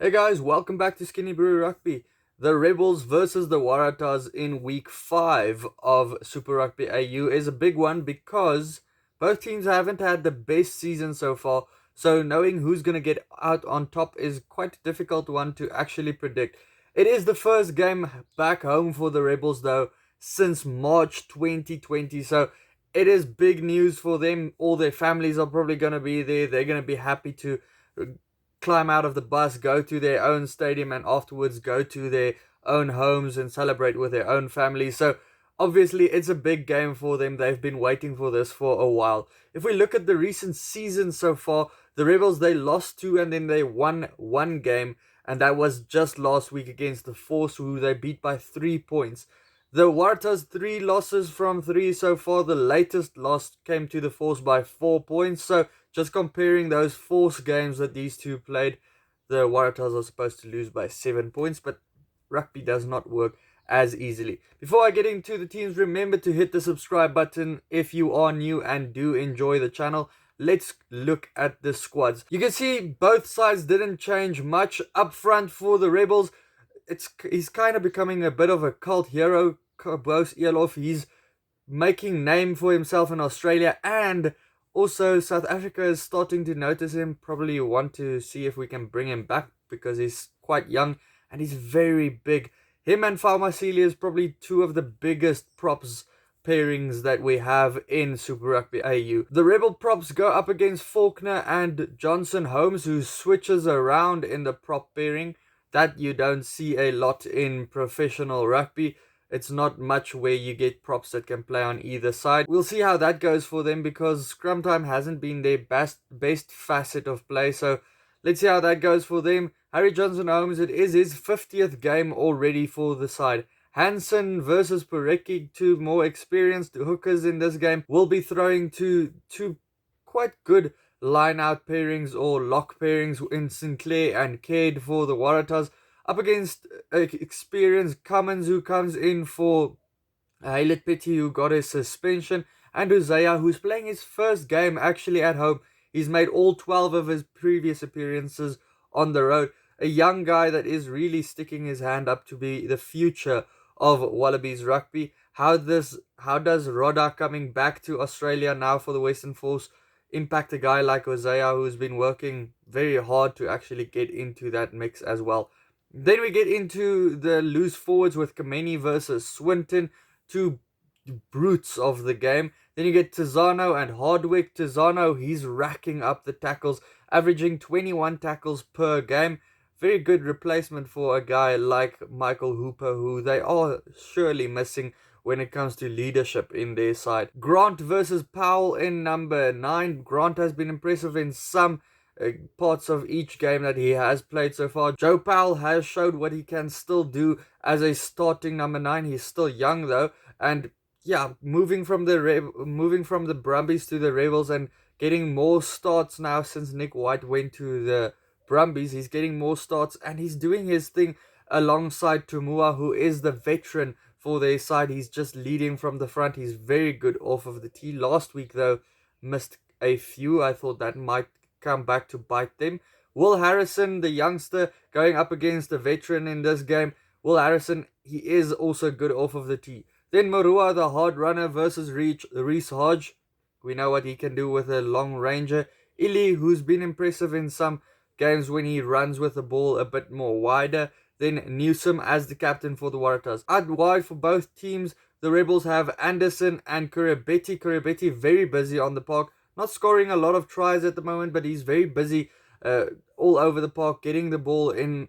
Hey guys, welcome back to SkinnyBru Rugby. The Rebels versus the Waratahs in week 5 of Super Rugby AU is a big one because both teams haven't had the best season so far, so knowing who's going to get out on top is quite a difficult one to actually predict. It is the first game back home for the Rebels though since March 2020, so it is big news for them. All their families are probably going to be there. They're going to be happy to climb out of the bus, go to their own stadium, and afterwards go to their own homes and celebrate with their own families. So obviously it's a big game for them. They've been waiting for this for a while. If we look at the recent season so far, the Rebels, they lost 2 and then they won 1 game, and that was just last week against the Force, who they beat by 3 points. The Waratahs, 3 losses from 3 so far. The latest loss came to the Force by 4 points. So just comparing those Force games that these two played, the Waratahs are supposed to lose by 7 points, but rugby does not work as easily. Before I get into the teams, remember to hit the subscribe button if you are new and do enjoy the channel. Let's look at the squads. You can see both sides didn't change much. Up front for the Rebels, he's kind of becoming a bit of a cult hero. Bose Elof, he's making name for himself in Australia, and also South Africa is starting to notice him. Probably want to see if we can bring him back because he's quite young and he's very big. Him and Faumasili is probably two of the biggest props pairings that we have in Super Rugby AU. The Rebel props go up against Faulkner and Johnson Holmes, who switches around in the prop pairing. That you don't see a lot in professional rugby. It's not much where you get props that can play on either side. We'll see how that goes for them because scrum time hasn't been their best facet of play. So let's see how that goes for them. Harry Johnson Holmes, it is his 50th game already for the side. Hansen versus Purecki, two more experienced hookers in this game, will be throwing two quite good line-out pairings or lock pairings in Sinclair and Cade for the Waratahs, up against experienced Cummins, who comes in for Haylet Petty, who got his suspension, and Hosea, who's playing his first game actually at home. He's made all 12 of his previous appearances on the road. A young guy that is really sticking his hand up to be the future of Wallabies rugby. How does Rodda coming back to Australia now for the Western Force impact a guy like Hosea, who's been working very hard to actually get into that mix as well? Then we get into the loose forwards with Kameni versus Swinton, two brutes of the game. Then you get Tizano and Hardwick. Tizano, he's racking up the tackles, averaging 21 tackles per game. Very good replacement for a guy like Michael Hooper, who they are surely missing when it comes to leadership in their side. Grant versus Powell in number 9. Grant has been impressive in some parts of each game that he has played so far. Joe Powell has showed what he can still do as a starting number 9. He's still young though, and yeah, moving from the Brumbies to the Rebels and getting more starts now since Nick White went to the Brumbies. He's getting more starts and he's doing his thing alongside Tumua, who is the veteran for their side. He's just leading from the front. He's very good off of the tee. Last week though, missed a few. I thought that might come back to bite them. Will Harrison, the youngster, going up against the veteran in this game. Will Harrison, he is also good off of the tee. Then Marua, the hard runner, versus Reese Hodge. We know what he can do with a long ranger. Ili, who's been impressive in some games when he runs with the ball a bit more wider. Then Newsom as the captain for the Waratahs. Out wide for both teams, the Rebels have Anderson and Kurabeti. Kurabeti very busy on the park. Not scoring a lot of tries at the moment, but he's very busy all over the park, getting the ball in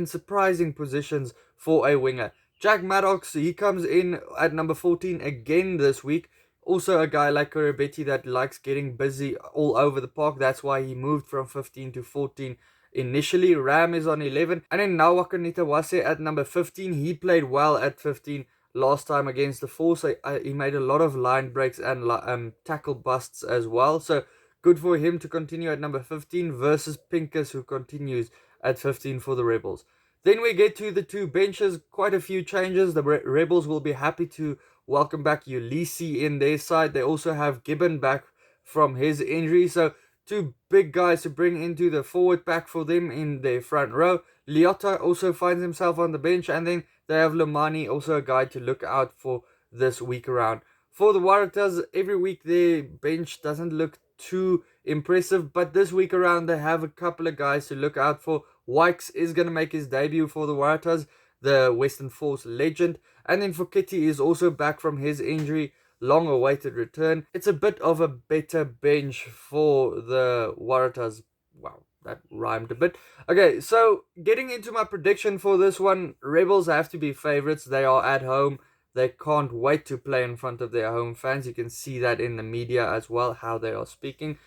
surprising positions for a winger. Jack Maddox, he comes in at number 14 again this week. Also a guy like Kurabeti that likes getting busy all over the park. That's why he moved from 15 to 14 initially. Ram is on 11. And then Nawaka Nitawase at number 15. He played well at 15 last time against the Force. He made a lot of line breaks and tackle busts as well. So good for him to continue at number 15 versus Pincus, who continues at 15 for the Rebels. Then we get to the two benches. Quite a few changes. The Rebels will be happy to welcome back Ulysses in their side. They also have Gibbon back from his injury. So two big guys to bring into the forward pack for them in their front row. Leota also finds himself on the bench, and then they have Lamani, also a guy to look out for this week around. For the Waratahs, every week their bench doesn't look too impressive, but this week around they have a couple of guys to look out for. Wykes is going to make his debut for the Waratahs, the Western Force legend, and then for Kitty is also back from his injury, long awaited return. It's a bit of a better bench for the Waratahs. Wow, that rhymed a bit. Okay, so getting into my prediction for this one, Rebels have to be favorites. They are at home. They can't wait to play in front of their home fans. You can see that in the media as well, how they are speaking.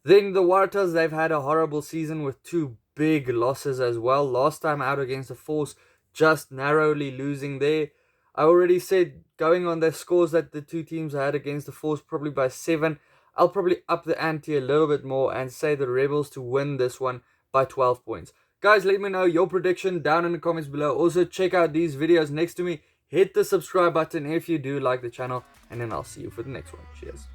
Then the Waratahs, they've had a horrible season with two big losses as well. Last time out against the Force, just narrowly losing there. I already said, going on the scores that the two teams had against the Force, probably by 7. I'll probably up the ante a little bit more and say the Rebels to win this one by 12 points. Guys, let me know your prediction down in the comments below. Also, check out these videos next to me. Hit the subscribe button if you do like the channel. And then I'll see you for the next one. Cheers.